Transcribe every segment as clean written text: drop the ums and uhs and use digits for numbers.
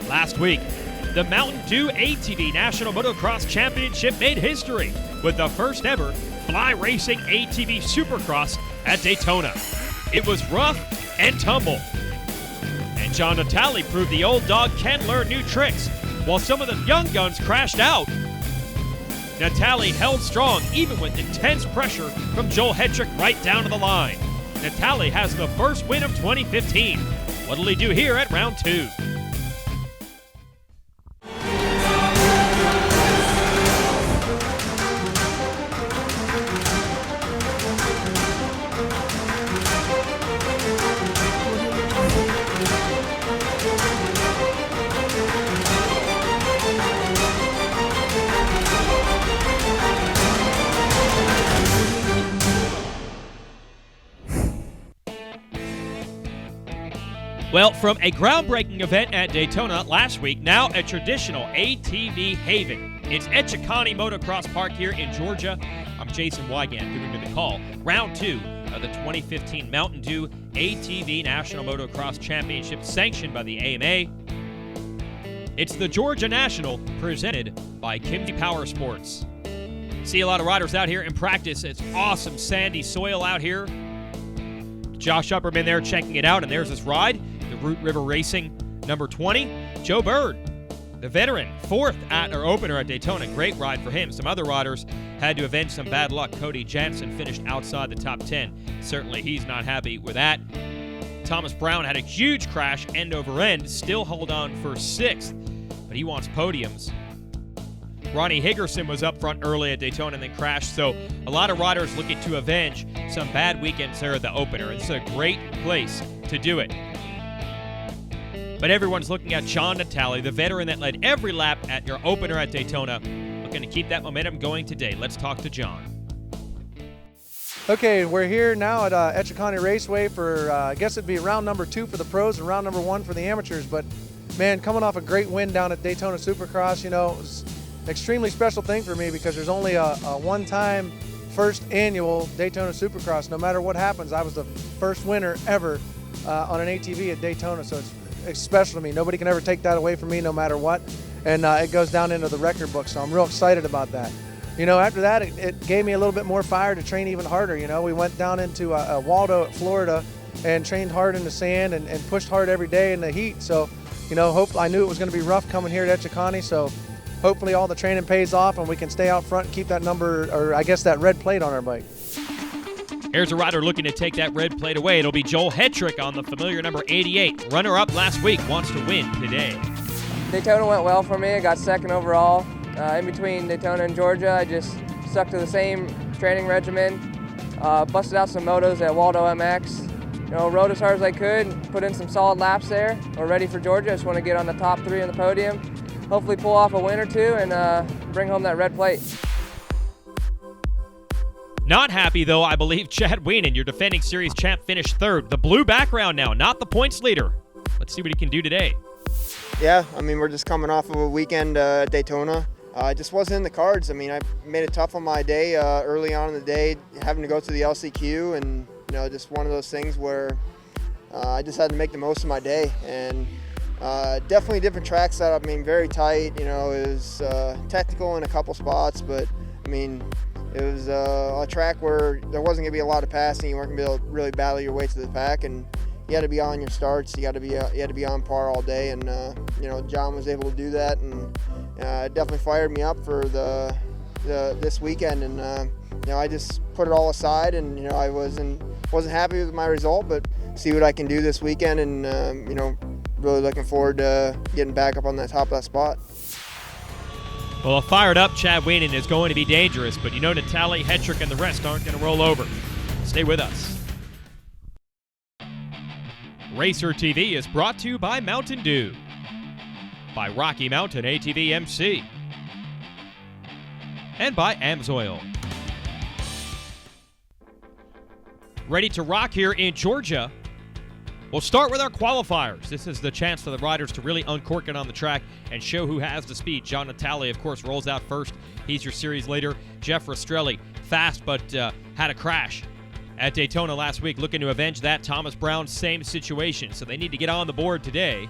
Last week, the Mountain Dew ATV National Motocross Championship made history with the first ever fly racing ATV Supercross at Daytona. It was rough and tumble. And John Natale proved the old dog can learn new tricks, while some of the young guns crashed out. Natale held strong even with intense pressure from Joel Hetrick right down to the line. Natale has the first win of 2015. What'll he do here at round 2? Well, from a groundbreaking event at Daytona last week, now a traditional ATV haven. It's Echeconnee Motocross Park here in Georgia. I'm Jason Wygant giving you the call. Round 2 of the 2015 Mountain Dew ATV National Motocross Championship sanctioned by the AMA. It's the Georgia National presented by Kimsey Power Sports. See a lot of riders out here in practice. It's awesome sandy soil out here. Josh Upperman there checking it out, and there's this ride. The Root River Racing number 20, Joe Bird, the veteran, 4th at our opener at Daytona. Great ride for him. Some other riders had to avenge some bad luck. Cody Jansen finished outside the top 10. Certainly he's not happy with that. Thomas Brown had a huge crash end over end, still held on for 6th, but he wants podiums. Ronnie Higgerson was up front early at Daytona and then crashed, so a lot of riders looking to avenge some bad weekends there at the opener. It's a great place to do it. But everyone's looking at John Natale, the veteran that led every lap at your opener at Daytona, looking to keep that momentum going today. Let's talk to John. Okay, we're here now at Echeconnee Raceway for, I guess it'd be round number 2 for the pros and round number 1 for the amateurs. But, man, coming off a great win down at Daytona Supercross, you know, it was an extremely special thing for me because there's only a one-time first annual Daytona Supercross. No matter what happens, I was the first winner ever on an ATV at Daytona, so it's special to me. Nobody can ever take that away from me no matter what, and it goes down into the record book, so I'm real excited about that. You know, after that, it gave me a little bit more fire to train even harder. You know, we went down into Waldo at Florida and trained hard in the sand and pushed hard every day in the heat, so, you know, I knew it was going to be rough coming here at Echeconnee, so hopefully all the training pays off and we can stay out front and keep that number, or I guess that red plate on our bike. Here's a rider looking to take that red plate away. It'll be Joel Hetrick on the familiar number 88. Runner-up last week, wants to win today. Daytona went well for me. I got 2nd overall. In between Daytona and Georgia, I just stuck to the same training regimen. Busted out some motos at Waldo MX. You know, rode as hard as I could, put in some solid laps there. We're ready for Georgia. Just want to get on the top 3 on the podium. Hopefully pull off a win or 2 and bring home that red plate. Not happy, though, I believe Chad Wienen, your defending series champ, finished 3rd. The blue background now, not the points leader. Let's see what he can do today. Yeah, I mean, we're just coming off of a weekend at Daytona. It just wasn't in the cards. I mean, I made it tough on my day early on in the day, having to go to the LCQ, and, you know, just one of those things where I just had to make the most of my day. And definitely different track setup. I mean, very tight. You know, it was technical in a couple spots, but, I mean, it was a track where there wasn't going to be a lot of passing. You weren't going to be able to really battle your way to the pack, and you had to be on your starts. You had to be on par all day, and you know, John was able to do that, and it definitely fired me up for this weekend. And you know, I just put it all aside, and you know, I wasn't happy with my result, but see what I can do this weekend, and you know, really looking forward to getting back up on the top of that spot. Well, a fired-up Chad Wienen is going to be dangerous, but you know Natale, Hetrick, and the rest aren't going to roll over. Stay with us. Racer TV is brought to you by Mountain Dew, by Rocky Mountain ATV MC, and by Amsoil. Ready to rock here in Georgia. We'll start with our qualifiers. This is the chance for the riders to really uncork it on the track and show who has the speed. John Natale, of course, rolls out first. He's your series leader. Jeff Rastrelli, fast but had a crash at Daytona last week, looking to avenge that. Thomas Brown, same situation. So they need to get on the board today.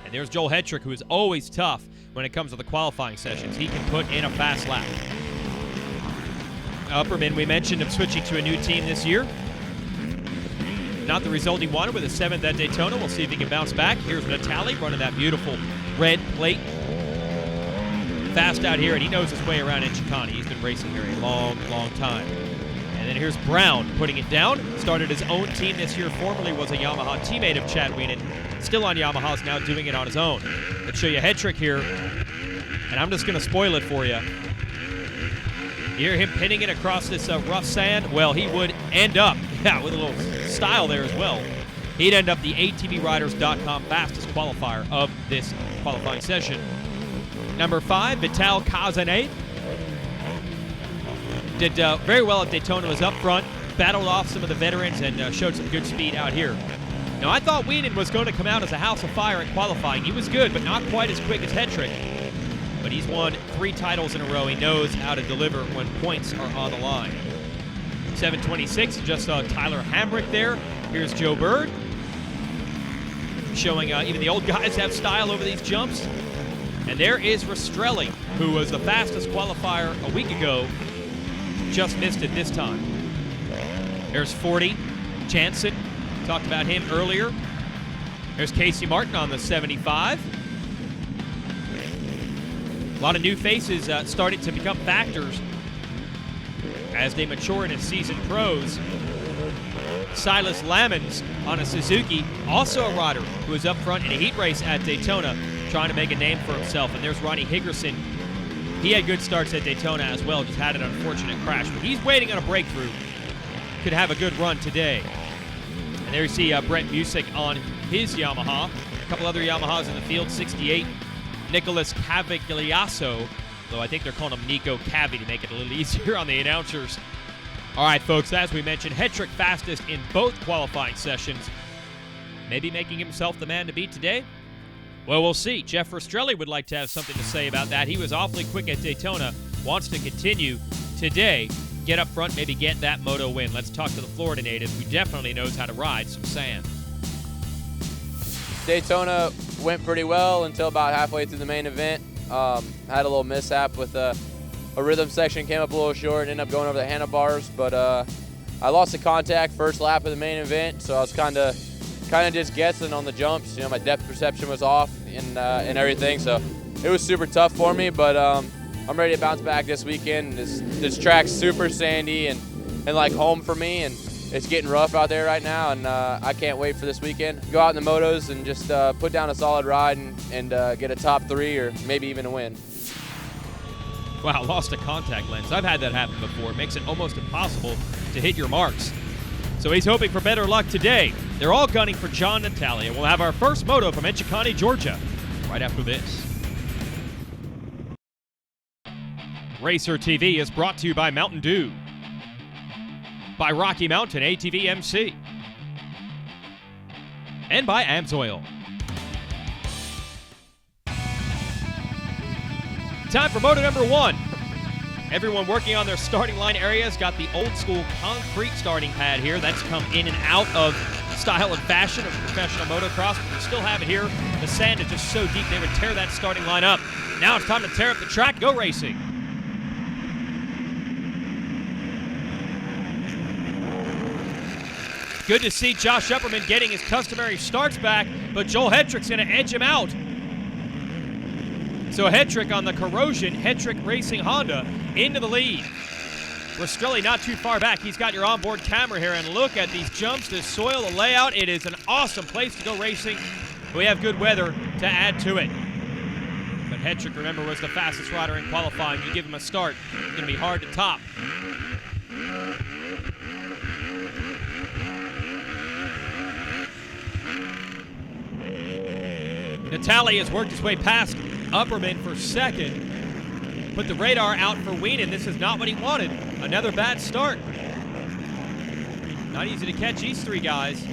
And And there's Joel Hetrick, who is always tough when it comes to the qualifying sessions. He can put in a fast lap. Upperman, we mentioned him switching to a new team this year. Not the result he wanted with a 7th at Daytona. We'll see if he can bounce back. Here's Natali running that beautiful red plate. Fast out here, and he knows his way around Echeconnee. He's been racing here a long, long time. And then here's Brown putting it down. Started his own team this year. Formerly was a Yamaha teammate of Chad Wienen. Still on Yamahas, now doing it on his own. Let's show you Hetrick here. And I'm just going to spoil it for you. You hear him pinning it across this rough sand. Well, he would end up, with a little style there as well. He'd end up the ATVRiders.com fastest qualifier of this qualifying session. Number 5, Vital Kazane. Did very well at Daytona, was up front, battled off some of the veterans, and showed some good speed out here. Now, I thought Wienen was going to come out as a house of fire at qualifying. He was good, but not quite as quick as Hetrick. But he's won 3 titles in a row. He knows how to deliver when points are on the line. 726, just saw Tyler Hamrick there. Here's Joe Bird, showing even the old guys have style over these jumps. And there is Rastrelli, who was the fastest qualifier a week ago. Just missed it this time. There's 40, Jansen. Talked about him earlier. There's Casey Martin on the 75. A lot of new faces starting to become factors as they mature into seasoned pros. Silas Lamons on a Suzuki, also a rider who was up front in a heat race at Daytona, trying to make a name for himself. And there's Ronnie Higgerson. He had good starts at Daytona as well, just had an unfortunate crash. But he's waiting on a breakthrough. Could have a good run today. And there you see Brett Music on his Yamaha. A couple other Yamahas in the field, 68. Nicholas Cavagliasso, though I think they're calling him Nico Cavi to make it a little easier on the announcers. All right, folks, as we mentioned, Hetrick fastest in both qualifying sessions. Maybe making himself the man to beat today? Well, we'll see. Jeff Rastrelli would like to have something to say about that. He was awfully quick at Daytona, wants to continue today, get up front, maybe get that moto win. Let's talk to the Florida native who definitely knows how to ride some sand. Daytona went pretty well until about halfway through the main event. Had a little mishap with a rhythm section, came up a little short, ended up going over the handlebars, but I lost the contact first lap of the main event, so I was kind of just guessing on the jumps. You know, my depth perception was off and everything, so it was super tough for me, but I'm ready to bounce back this weekend. This track's super sandy and like home for me, and it's getting rough out there right now, and I can't wait for this weekend. Go out in the motos and just put down a solid ride and get a top 3 or maybe even a win. Wow, lost a contact lens. I've had that happen before. It makes it almost impossible to hit your marks. So he's hoping for better luck today. They're all gunning for John Natalia. We'll have our first moto from Echeconnee, Georgia, right after this. Racer TV is brought to you by Mountain Dew, by Rocky Mountain ATV MC, and by AMSOIL. Time for moto number 1. Everyone working on their starting line areas got the old school concrete starting pad here. That's come in and out of style and fashion of professional motocross, but we still have it here. The sand is just so deep they would tear that starting line up. Now it's time to tear up the track, go racing. Good to see Josh Upperman getting his customary starts back, but Joel Hetrick's going to edge him out. So Hetrick on the Corrosion, Hetrick Racing Honda into the lead. Rastrelli not too far back. He's got your onboard camera here, and look at these jumps, this soil, the layout. It is an awesome place to go racing. We have good weather to add to it. But Hetrick, remember, was the fastest rider in qualifying. You give him a start, it's going to be hard to top. Natali has worked his way past Upperman for second. Put the radar out for Wienen. This is not what he wanted. Another bad start. Not easy to catch these 3 guys.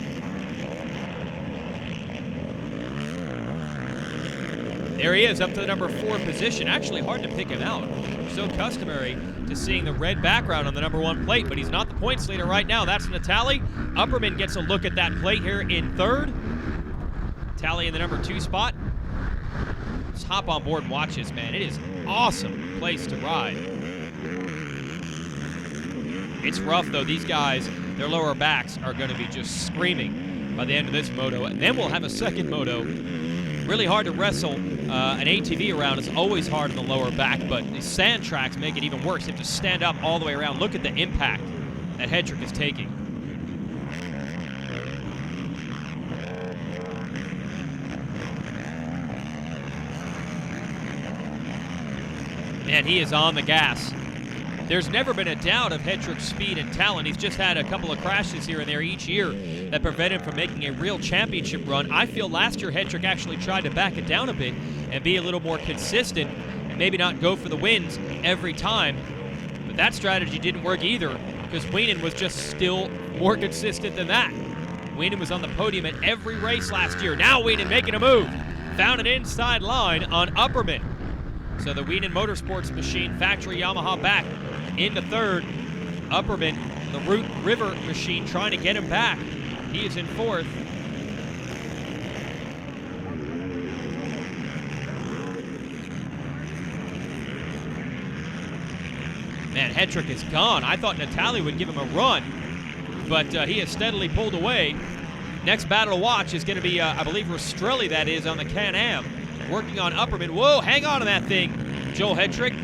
There he is, up to the number 4 position. Actually hard to pick him out. So customary to seeing the red background on the number 1 plate, but he's not the points leader right now. That's Natali. Upperman gets a look at that plate here in 3rd. Natali in the number 2 spot. Just hop on board and watch this, man. It is an awesome place to ride. It's rough, though. These guys, their lower backs are going to be just screaming by the end of this moto. And then we'll have a second moto. Really hard to wrestle an ATV around. It's always hard on the lower back, but the sand tracks make it even worse. You have to stand up all the way around. Look at the impact that Hetrick is taking. Man, he is on the gas. There's never been a doubt of Hetrick's speed and talent. He's just had a couple of crashes here and there each year that prevent him from making a real championship run. I feel last year Hetrick actually tried to back it down a bit and be a little more consistent and maybe not go for the wins every time. But that strategy didn't work either because Wienen was just still more consistent than that. Wienen was on the podium at every race last year. Now Wienen making a move. Found an inside line on Upperman. So the Wienen Motorsports machine, factory Yamaha back into third. Upperman, the Root River machine, trying to get him back. He is in fourth. Man, Hetrick is gone. I thought Natali would give him a run, but he has steadily pulled away. Next battle to watch is going to be, I believe, Rastrelli, that is, on the Can-Am. Working on Upperman. Whoa, hang on to that thing, Joel Hetrick.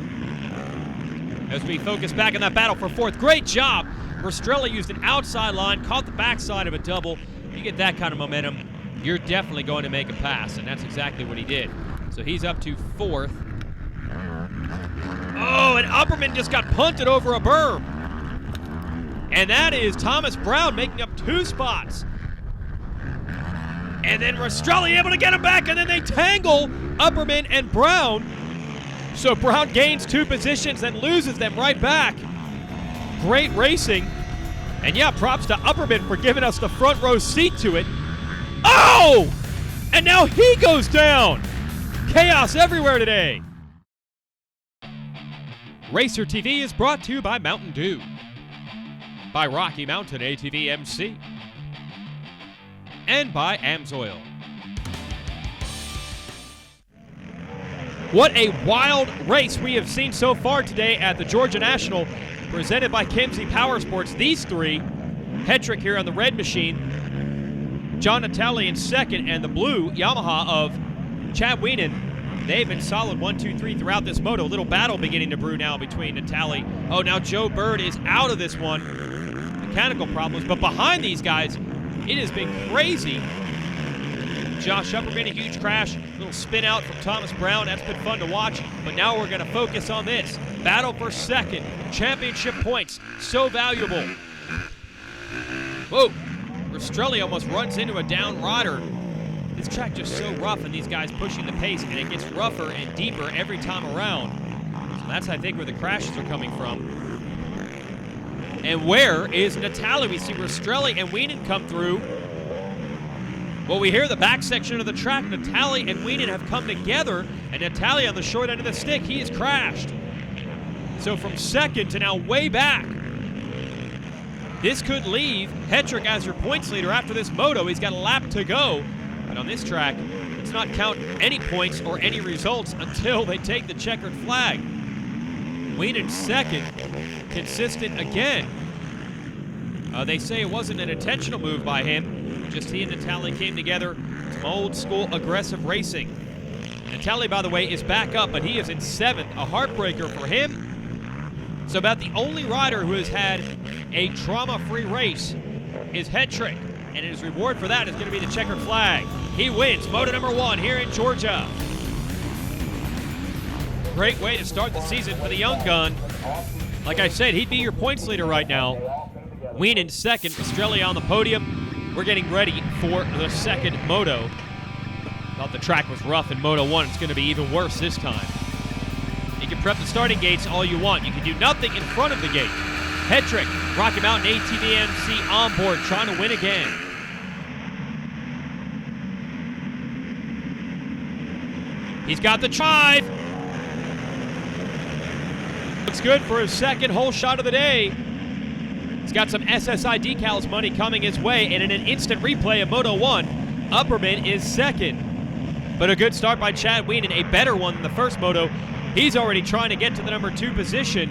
As we focus back on that battle for fourth. Great job. Rastrelli used an outside line, caught the backside of a double. You get that kind of momentum, you're definitely going to make a pass, and that's exactly what he did. So he's up to fourth. Oh, and Upperman just got punted over a berm. And that is Thomas Brown making up 2 spots. And then Rastrelli able to get him back, and then they tangle Upperman and Brown. So Brown gains 2 positions and loses them right back. Great racing. And yeah, props to Upperman for giving us the front row seat to it. Oh! And now he goes down. Chaos everywhere today. Racer TV is brought to you by Mountain Dew, by Rocky Mountain ATV MC, and by Amsoil. What a wild race we have seen so far today at the Georgia National, presented by Kimsey Power Sports. These 3, Hetrick here on the red machine, John Natali in second, and the blue Yamaha of Chad Wienen. They've been solid 1, 2, 3 throughout this moto. A little battle beginning to brew now between Natali. Oh, now Joe Bird is out of this one. Mechanical problems, but behind these guys, it has been crazy. Josh Upperman, a huge crash. A little spin out from Thomas Brown. That's been fun to watch. But now we're going to focus on this. Battle for second. Championship points. So valuable. Whoa. Rastrelli almost runs into a down rider. This track just so rough, and these guys pushing the pace, and it gets rougher and deeper every time around. So that's, I think, where the crashes are coming from. And where is Natali? We see Rastrelli and Wienen come through. Well, we hear the back section of the track. Natali and Wienen have come together, and Natali on the short end of the stick, he has crashed. So from second to now way back. This could leave Hetrick as your points leader after this moto. He's got a lap to go. But on this track, let's not count any points or any results until they take the checkered flag. Wienen second, consistent again. They say it wasn't an intentional move by him. Just he and Natali came together. Some old school aggressive racing. Natali, by the way, is back up, but he is in 7th. A heartbreaker for him. So about the only rider who has had a trauma-free race is Hetrick. And his reward for that is going to be the checkered flag. He wins moto number 1 here in Georgia. Great way to start the season for the young gun. Like I said, he'd be your points leader right now. Wienen second, Rastrelli on the podium. We're getting ready for the second moto. Thought the track was rough in Moto 1. It's going to be even worse this time. You can prep the starting gates all you want. You can do nothing in front of the gate. Hetrick, Rocky Mountain ATV MC on board, trying to win again. He's got the drive. Looks good for his second whole shot of the day. He's got some SSI decals money coming his way, and in an instant replay of Moto 1, Upperman is second. But a good start by Chad Wienen, a better one than the first moto. He's already trying to get to the number 2 position.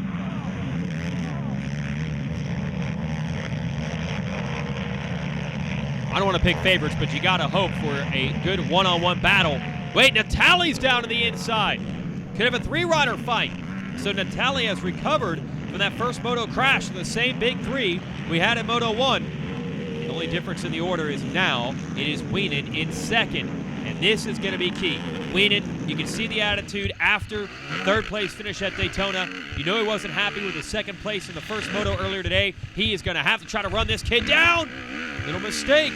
I don't want to pick favorites, but you got to hope for a good one-on-one battle. Wait, Natale's down to the inside. Could have a 3-rider fight. So Natale has recovered from that first moto crash, the same big 3 we had in Moto 1. The only difference in the order is now it is Wienen in second, and this is going to be key. Wienen, you can see the attitude after the 3rd place finish at Daytona. You know he wasn't happy with the 2nd place in the first moto earlier today. He is going to have to try to run this kid down. Little mistake.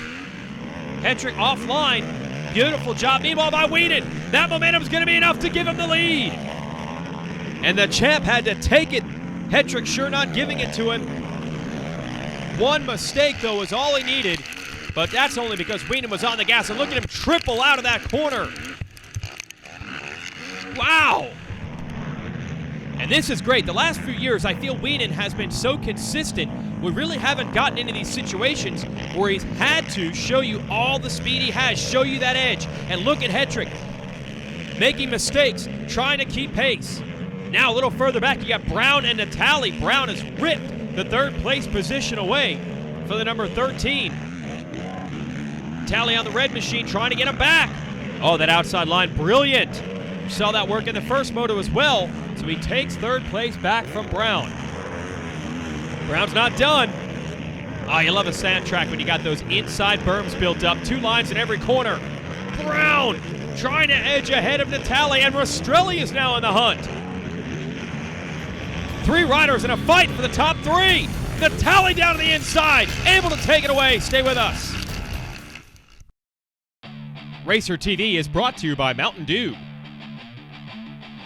Hetrick offline. Beautiful job. Meanwhile by Wienen. That momentum is going to be enough to give him the lead. And the champ had to take it. Hetrick sure not giving it to him. One mistake, though, was all he needed. But that's only because Wienen was on the gas. And look at him triple out of that corner. Wow. And this is great. The last few years, I feel Wienen has been so consistent. We really haven't gotten into these situations where he's had to show you all the speed he has, show you that edge. And look at Hetrick making mistakes, trying to keep pace. Now a little further back, you got Brown and Natale. Brown has ripped the 3rd place position away for the number 13. Natale on the red machine trying to get him back. Oh, that outside line, brilliant. You saw that work in the first moto as well. So he takes 3rd place back from Brown. Brown's not done. Oh, you love a sand track when you got those inside berms built up. 2 lines in every corner. Brown trying to edge ahead of Natale, and Rastrelli is now in the hunt. 3 riders in a fight for the top 3. Natale down to the inside, able to take it away. Stay with us. Racer TV is brought to you by Mountain Dew,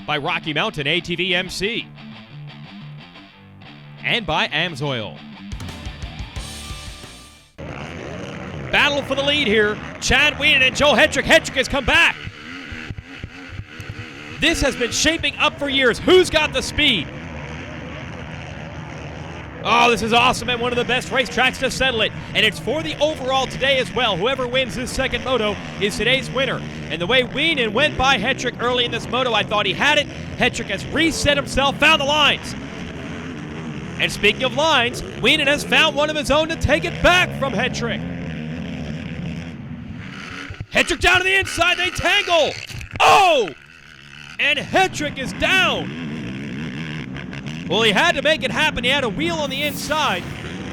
by Rocky Mountain ATV MC, and by Amsoil. Battle for the lead here. Chad Wienen and Joe Hetrick. Hetrick has come back. This has been shaping up for years. Who's got the speed? Oh, this is awesome at one of the best racetracks to settle it. And it's for the overall today as well. Whoever wins this second moto is today's winner. And the way Wienen went by Hetrick early in this moto, I thought he had it. Hetrick has reset himself, found the lines. And speaking of lines, Wienen has found one of his own to take it back from Hetrick. Hetrick down to the inside, they tangle. Oh! And Hetrick is down. Well, he had to make it happen. He had a wheel on the inside.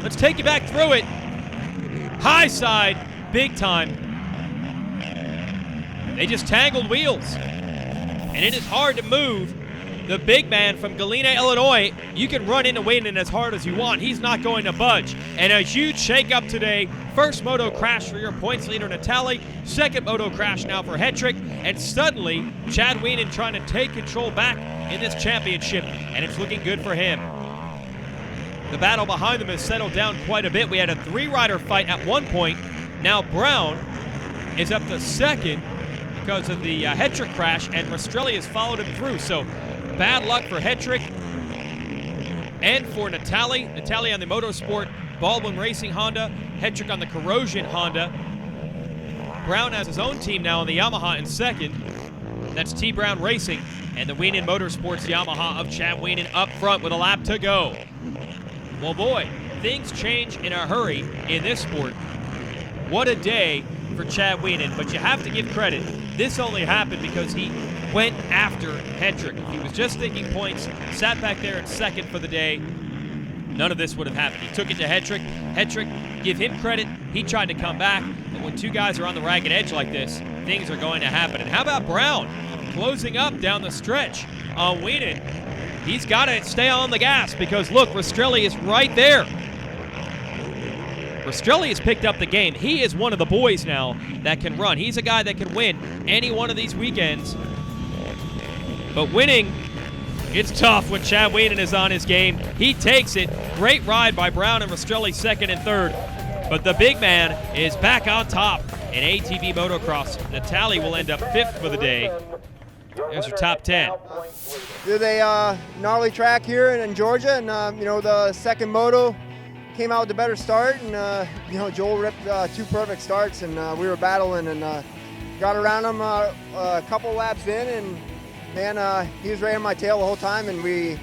Let's take you back through it. High side, big time. They just tangled wheels. And it is hard to move the big man from Galena, Illinois. You can run into Wienen as hard as you want. He's not going to budge. And a huge shakeup today. First moto crash for your points leader, Natale. Second moto crash now for Hetrick. And suddenly, Chad Wienen trying to take control back in this championship. And it's looking good for him. The battle behind them has settled down quite a bit. We had a 3-rider fight at one point. Now Brown is up to second because of the Hetrick crash, and Rastrelli has followed him through. So bad luck for Hetrick and for Natale. Natale on the Motorsport Baldwin Racing Honda, Hetrick on the Corrosion Honda. Brown has his own team now on the Yamaha in second. That's T. Brown Racing, and the Wienen Motorsports Yamaha of Chad Wienen up front with a lap to go. Well, boy, things change in a hurry in this sport. What a day for Chad Wienen, but you have to give credit. This only happened because he went after Hetrick. If he was just thinking points, sat back there in second for the day, none of this would have happened. He took it to Hetrick. Hetrick, give him credit. He tried to come back, but when 2 guys are on the ragged edge like this, things are going to happen. And how about Brown closing up down the stretch on Wienen? He's got to stay on the gas because, look, Rastrelli is right there. Rastrelli has picked up the game. He is one of the boys now that can run. He's a guy that can win any one of these weekends. But winning, it's tough when Chad Wienen is on his game. He takes it. Great ride by Brown and Rastrelli second and third. But the big man is back on top in ATV Motocross. Natale will end up 5th for the day. There's your top 10. Did a gnarly track here in Georgia, and the second moto came out with a better start, and Joel ripped 2 perfect starts, and we were battling, and got around him a couple laps in, and man, he was right on my tail the whole time, and we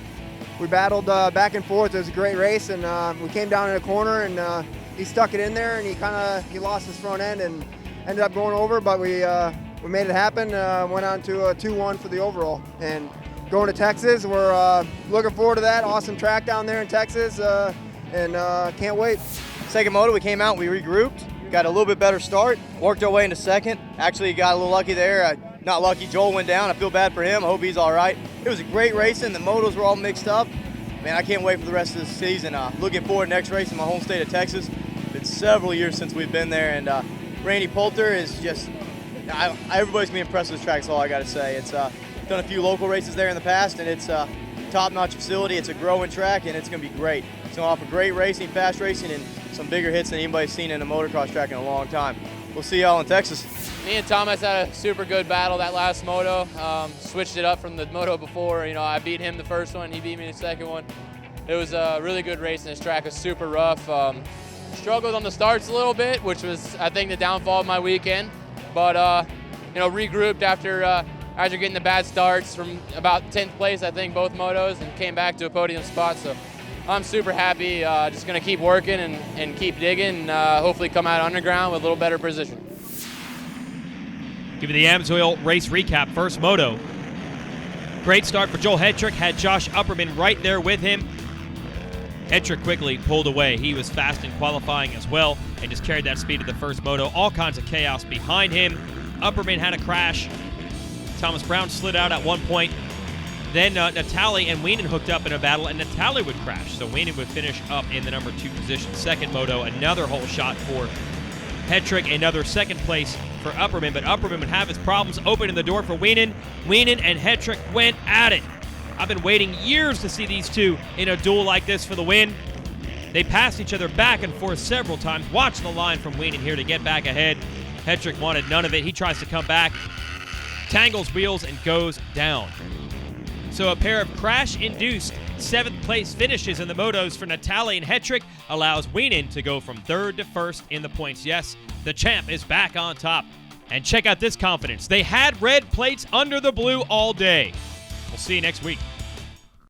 battled back and forth. It was a great race, and we came down in a corner, and he stuck it in there, and he lost his front end and ended up going over, but we made it happen. Went on to a 2-1 for the overall, and going to Texas, we're looking forward to that. Awesome track down there in Texas, and can't wait. Second moto, we came out, we regrouped, got a little bit better start, worked our way into second. Actually got a little lucky there. Not lucky, Joel went down. I feel bad for him. I hope he's all right. It was a great racing. The motos were all mixed up. Man, I can't wait for the rest of the season. Looking forward to next race in my home state of Texas. It's been several years since we've been there, and Randy Poulter is just, everybody's been impressed with this track, that's all I got to say. It's done a few local races there in the past, and it's a top-notch facility. It's a growing track, and it's going to be great. It's going to offer great racing, fast racing, and some bigger hits than anybody's seen in a motocross track in a long time. We'll see y'all in Texas. Me and Thomas had a super good battle that last moto. Switched it up from the moto before. You know, I beat him the first one, he beat me the second one. It was a really good race, and this track was super rough. Struggled on the starts a little bit, which was, I think, the downfall of my weekend. But you know, regrouped after getting the bad starts from about 10th place, I think, both motos, and came back to a podium spot. So I'm super happy. Just going to keep working and keep digging, and hopefully come out underground with a little better position. Give you the Amsoil race recap. First moto. Great start for Joel Hetrick. Had Josh Upperman right there with him. Hetrick quickly pulled away. He was fast in qualifying as well and just carried that speed to the first moto. All kinds of chaos behind him. Upperman had a crash. Thomas Brown slid out at one point. Then Natali and Wienen hooked up in a battle, and Natali would crash. So Wienen would finish up in the number 2 position. Second moto, another hole shot for Hetrick, another second place for Upperman, but Upperman would have his problems opening the door for Wienen. Wienen and Hetrick went at it. I've been waiting years to see these two in a duel like this for the win. They passed each other back and forth several times. Watch the line from Wienen here to get back ahead. Hetrick wanted none of it. He tries to come back, tangles wheels, and goes down. So a pair of crash-induced 7th place finishes in the motos for Natali and Hetrick allows Wienen to go from 3rd to 1st in the points. Yes, the champ is back on top. And check out this confidence. They had red plates under the blue all day. We'll see you next week.